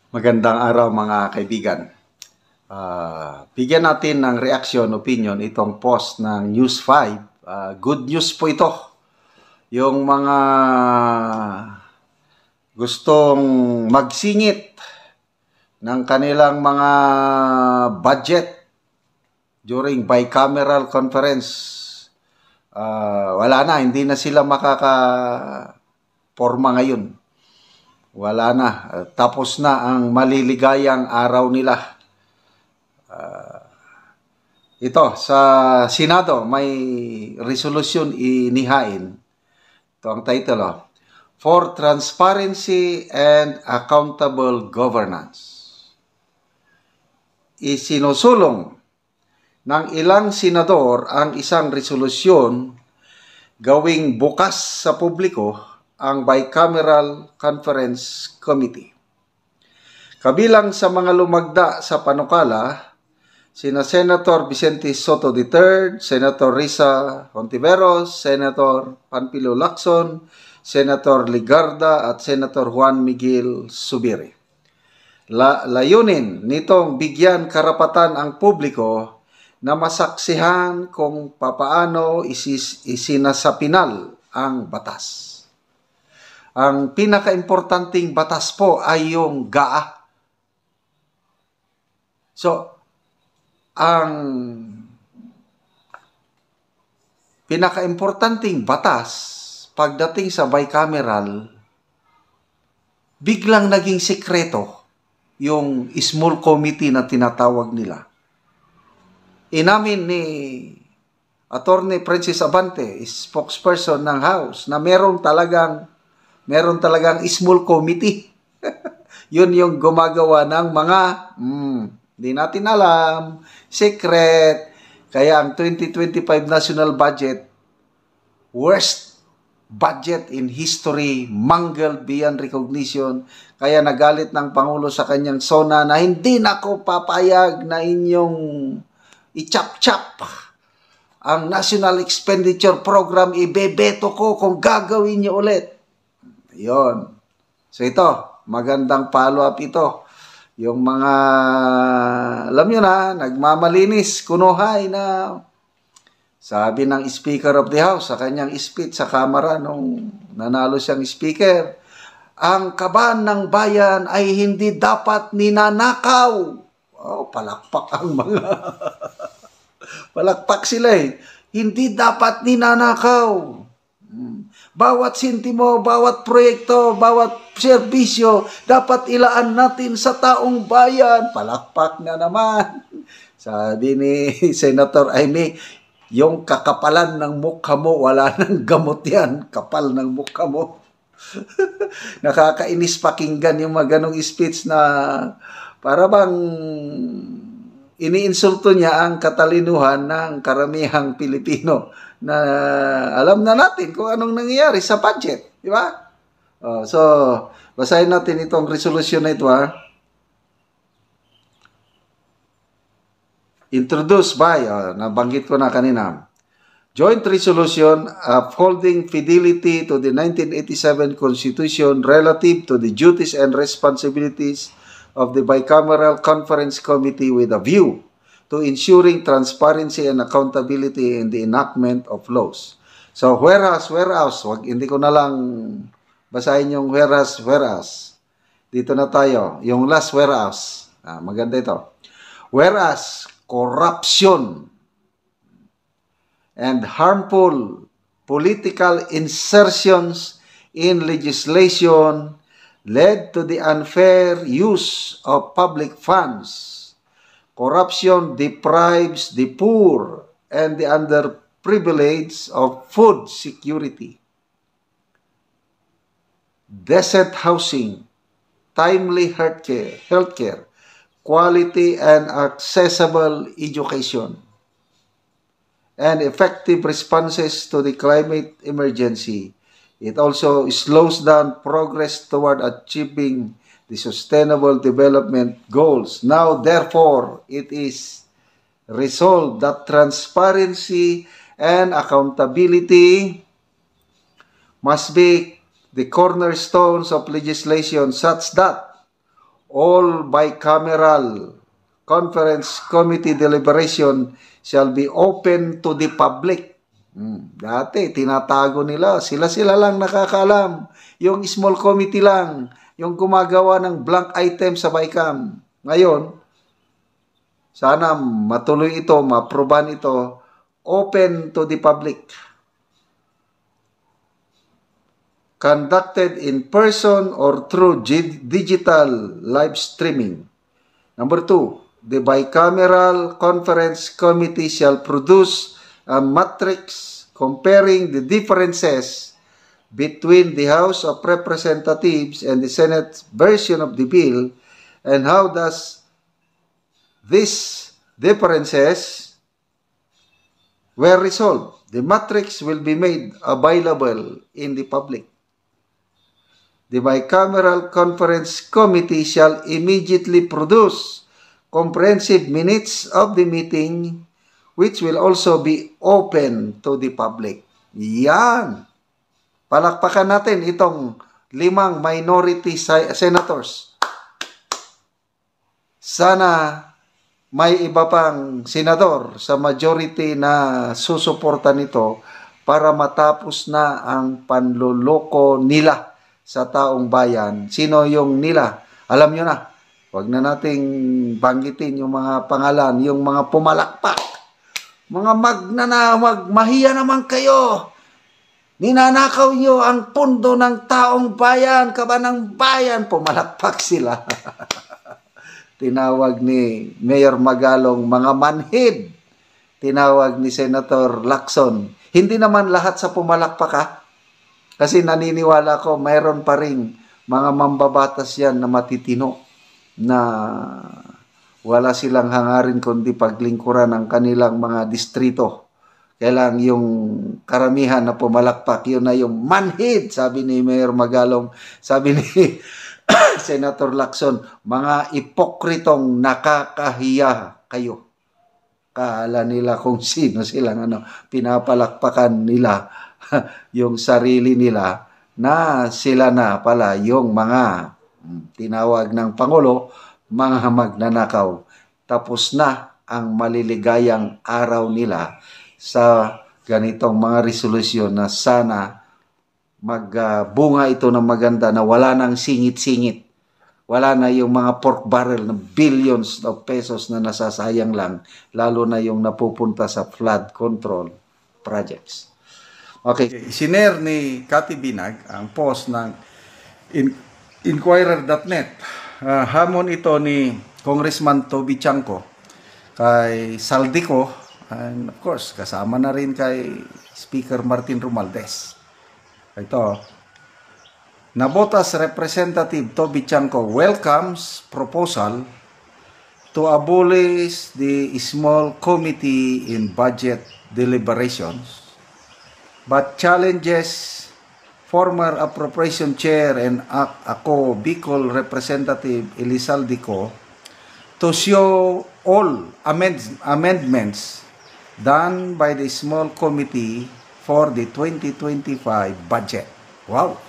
Magandang araw mga kaibigan. Bigyan natin ng reaction, opinion itong post ng News 5. Good news po ito. Yung mga gustong magsingit ng kanilang mga budget during bicameral conference, wala na, hindi na sila makakaporma ngayon. Wala na. Tapos na ang maliligayang araw nila. Ito, sa Senado, may resolution inihain. Ito ang title, For Transparency and Accountable Governance. Isinusulong ng ilang senador ang isang resolusyon gawing bukas sa publiko ang Bicameral Conference Committee. Kabilang sa mga lumagda sa panukala, sina Senator Vicente Soto III, Senator Risa Hontiveros, Senator Panfilo Lacson, Senator Ligarda at Senator Juan Miguel Zubiri. Layunin nitong bigyan karapatan ang publiko na masaksihan kung papaano isinasapinal ang batas. Ang pinaka-importanting batas po ay yung GAA. So, ang pinaka-importanting batas pagdating sa bicameral, biglang naging sekreto yung small committee na tinatawag nila. Inamin ni Attorney Princess Abante, spokesperson ng House, na meron talagang small committee. Yun yung gumagawa ng mga, di natin alam, secret. Kaya ang 2025 national budget, worst budget in history, mangled beyond recognition. Kaya nagalit ng Pangulo sa kanyang SONA na hindi na ko papayag na inyong i-chap-chap ang National Expenditure Program. Ibebeto ko kung gagawin niyo ulit. Yon. So ito, magandang follow-up ito. Yung mga, alam nyo na, nagmamalinis, kunuhay na sabi ng Speaker of the House sa kanyang speech sa Kamara nung nanalo siyang Speaker, ang kaban ng bayan ay hindi dapat ninanakaw. Oh, palakpak ang mga palakpak sila eh. Hindi dapat ninanakaw. Bawat sintimo, bawat proyekto, bawat serbisyo, dapat ilaan natin sa taong bayan. Palakpak na naman. Sabi ni Senator Aimee, yung kakapalan ng mukha mo, wala nang gamot yan. Kapal ng mukha mo. Nakakainis pakinggan yung mga ganong speech na para bang iniinsulto niya ang katalinuhan ng karamihang Pilipino na alam na natin kung anong nangyayari sa budget. Di ba? So, basahin natin itong resolution na ito. Introduced by, nabanggit ko na kanina, Joint Resolution upholding fidelity to the 1987 Constitution relative to the duties and responsibilities of the Bicameral Conference Committee with a view to ensuring transparency and accountability in the enactment of laws. So, whereas, hindi ko na lang basahin yung whereas. Dito na tayo, yung last whereas. Maganda ito. Whereas, corruption and harmful political insertions in legislation led to the unfair use of public funds. Corruption deprives the poor and the underprivileged of food security, decent housing, timely healthcare, quality and accessible education, and effective responses to the climate emergency. It also slows down progress toward achieving the Sustainable Development Goals. Now, therefore, it is resolved that transparency and accountability must be the cornerstones of legislation such that all bicameral conference committee deliberation shall be open to the public. Dati, tinatago nila. Sila lang nakakaalam. Yung small committee lang, yung gumagawa ng blank item sa BICAM. Ngayon, sana matuloy ito, ma-aproban ito, open to the public. Conducted in person or through digital live streaming. Number 2, the bicameral conference committee shall produce a matrix comparing the differences between the House of Representatives and the Senate version of the bill, and how does these differences were resolved. The matrix will be made available in the public. The bicameral conference committee shall immediately produce comprehensive minutes of the meeting, which will also be open to the public. Yan. Palakpakan natin itong 5 minority senators. Sana may iba pang senador sa majority na susuporta nito para matapos na ang panloloko nila sa taong bayan. Sino yung nila? Alam nyo na. Huwag na nating banggitin yung mga pangalan, yung mga pumalakpak. Mga mahiya naman kayo. Ninanakaw nyo ang pundo ng taong bayan, kabanang bayan. Pumalakpak sila. Tinawag ni Mayor Magalong mga manhid. Tinawag ni Senator Lacson. Hindi naman lahat sa pumalakpak ha. Kasi naniniwala ko mayroon pa ring mga mambabatas yan na matitino na wala silang hangarin kundi paglingkuran ng kanilang mga distrito. Kailang yung karamihan na pumalakpak, yun na yung manhid, sabi ni Mayor Magalong, sabi ni Senator Lacson, mga ipokritong nakakahiya kayo. Kaala nila kung sino silang pinapalakpakan nila yung sarili nila na sila na pala yung mga tinawag ng Pangulo, mga magnanakaw. Tapos na ang maliligayang araw nila sa ganitong mga resolusyon na sana magbunga ito ng maganda na wala nang singit-singit. Wala na yung mga pork barrel na billions of pesos na nasasayang lang, lalo na yung napupunta sa flood control projects. Okay, sinare ni Cathy Binag ang post ng Inquirer.net. Hamon ito ni Congressman Toby Chanco kay Saldico, and of course kasama na rin kay Speaker Martin Romualdez. Ito, Nabotas Representative Toby Chanco welcomes proposal to abolish the small committee in budget deliberations, but challenges former Appropriation Chair and ako Bicol Representative Elizaldico to show all amendments done by the small committee for the 2025 budget. Wow!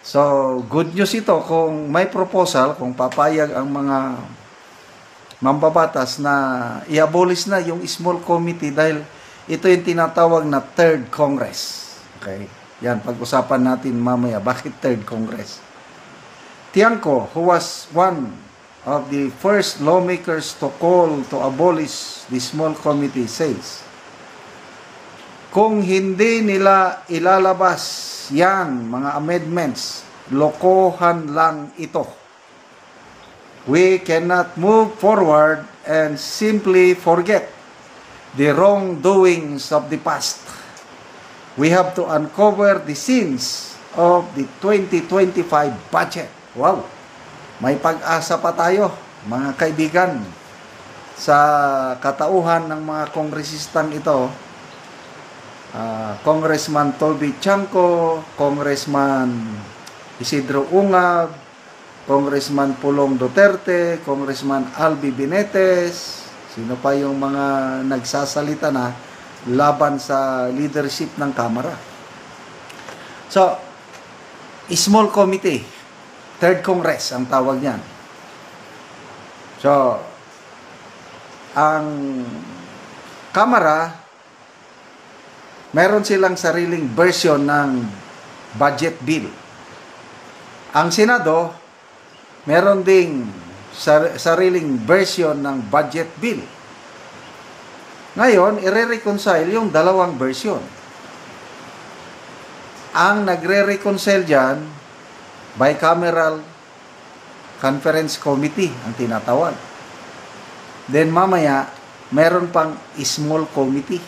So, good news ito kung may proposal, kung papayag ang mga mambabatas na i-abolish na yung small committee dahil ito yung tinatawag na Third Congress. Okay? Yan, pag-usapan natin mamaya, bakit Third Congress? Tiangco, who was one of the first lawmakers to call to abolish the small committee, says, kung hindi nila ilalabas yan, mga amendments, lokohan lang ito. We cannot move forward and simply forget the wrongdoings of the past. We have to uncover the sins of the 2025 budget. Wow! May pag-asa pa tayo, mga kaibigan, sa katauhan ng mga kongresistang ito. Congressman Toby Chanco, Congressman Isidro Ungab, Congressman Pulong Duterte, Congressman Albi Binetes, sino pa yung mga nagsasalita na laban sa leadership ng Kamara. So, small committee. Third Congress ang tawag niyan. So, ang Kamara, meron silang sariling version ng budget bill. Ang Senado, meron ding sariling version ng budget bill. Ngayon, i-reconcile yung dalawang version. Ang nagre-reconcile dyan, bicameral conference committee ang tinatawag. Then mamaya, meron pang small committee.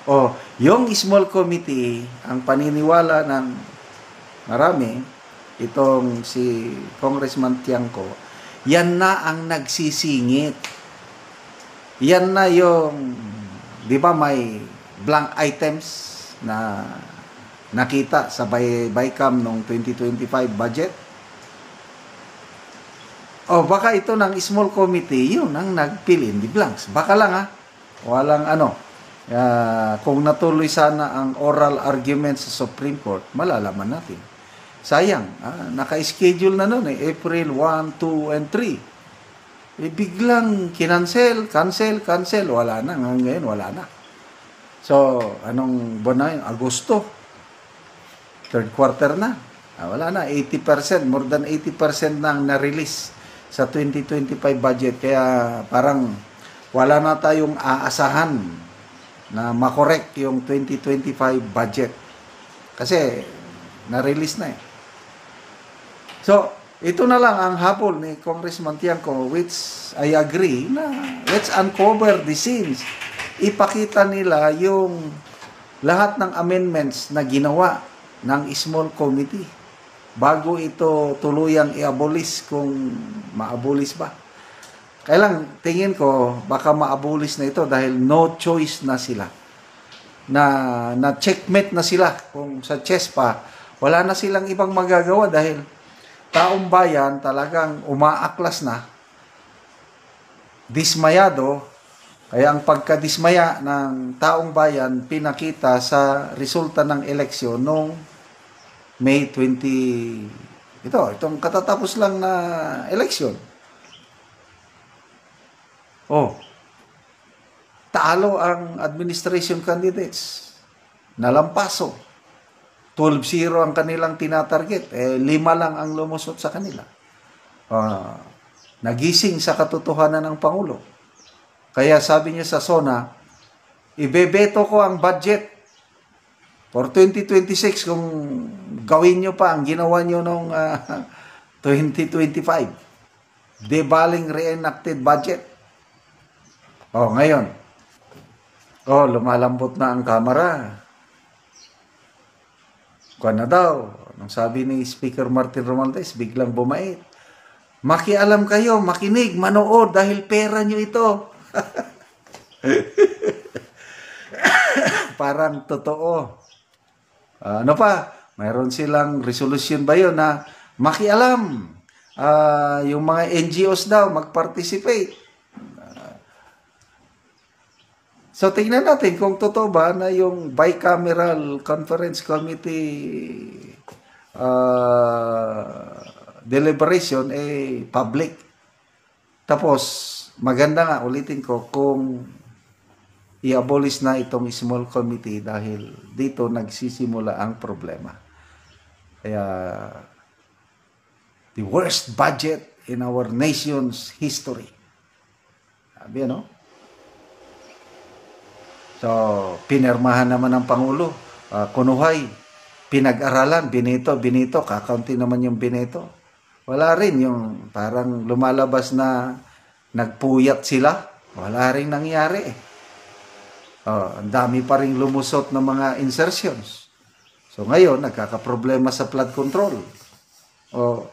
O, yung small committee, ang paniniwala ng marami, itong si Congressman Tiangco, yan na ang nagsisingit. Yan na yung, di ba may blank items na nakita sa BICAM noong 2025 budget? O baka ito ng small committee, yun ang nag-fill in the blanks. Baka lang walang kung natuloy sana ang oral argument sa Supreme Court, malalaman natin. Sayang, naka-schedule na noon April 1, 2, and 3. Biglang cancel, wala na. Ngayon, wala na. So, anong buwan na yun? Agosto. Third quarter na. Wala na, 80%, more than 80% nang na-release sa 2025 budget. Kaya parang wala na tayong aasahan na makorek yung 2025 budget. Kasi na-release na . So, ito na lang ang habol ni Congressman Tiangco, which I agree na let's uncover the scenes. Ipakita nila yung lahat ng amendments na ginawa ng small committee bago ito tuluyang i-abolish, kung ma-abolish ba. Kaya lang, tingin ko, baka ma-abolish na ito dahil no choice na sila. Na checkmate na sila. Kung sa chess pa, wala na silang ibang magagawa dahil taong bayan talagang umaaklas na, dismayado. Kaya ang pagkadismaya ng taong bayan pinakita sa resulta ng eleksyon noong May 20, itong katatapos lang na eleksyon. Talo ang administration candidates. Nalampaso. 12-0 ang kanilang tinatarget. 5 lang ang lumusot sa kanila. Nagising sa katotohanan ng Pangulo. Kaya sabi niya sa SONA, ibebeto ko ang budget for 2026 kung gawin nyo pa ang ginawa nyo noong 2025. Debaling reenacted budget. Ngayon. Lumalambot na ang Kamara. Kuha na daw. Nang sabi ni Speaker Martin Romualdez, biglang bumait. Makialam kayo, makinig, manood dahil pera nyo ito. Parang totoo. Ano pa? Mayroon silang resolution ba yun na makialam? Yung mga NGOs daw mag-participate. So, tingnan natin kung totoo ba na yung bicameral conference committee deliberation public. Tapos, maganda nga, ulitin ko, kung i-abolish na itong small committee dahil dito nagsisimula ang problema. Kaya, the worst budget in our nation's history. Sabi, So, pinirmahan naman ng Pangulo. Kunuhay, pinag-aralan, binito, kakaunti naman yung binito. Wala rin yung parang lumalabas na nagpuyat sila. Wala rin nangyari. Ang dami pa rin lumusot ng mga insertions. So, ngayon, nagkakaproblema sa flood control. To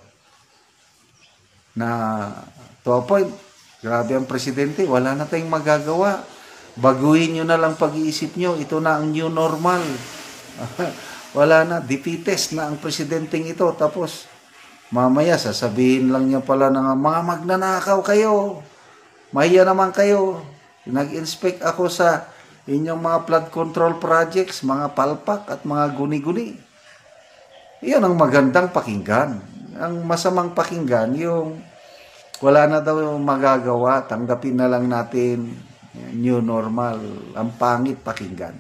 a point, grabe ang presidente, wala na tayong magagawa. Baguhin nyo na lang pag-iisip nyo. Ito na ang new normal. Wala na. Defeatist na ang presidenteng ito. Tapos, mamaya sasabihin lang niya pala ng mga magnanakaw kayo. Mahiya naman kayo. Nag-inspect ako sa inyong mga flood control projects, mga palpak at mga guni-guni. Iyon ang magandang pakinggan. Ang masamang pakinggan, yung wala na daw magagawa, tanggapin na lang natin, new normal. Ang pangit pakinggan.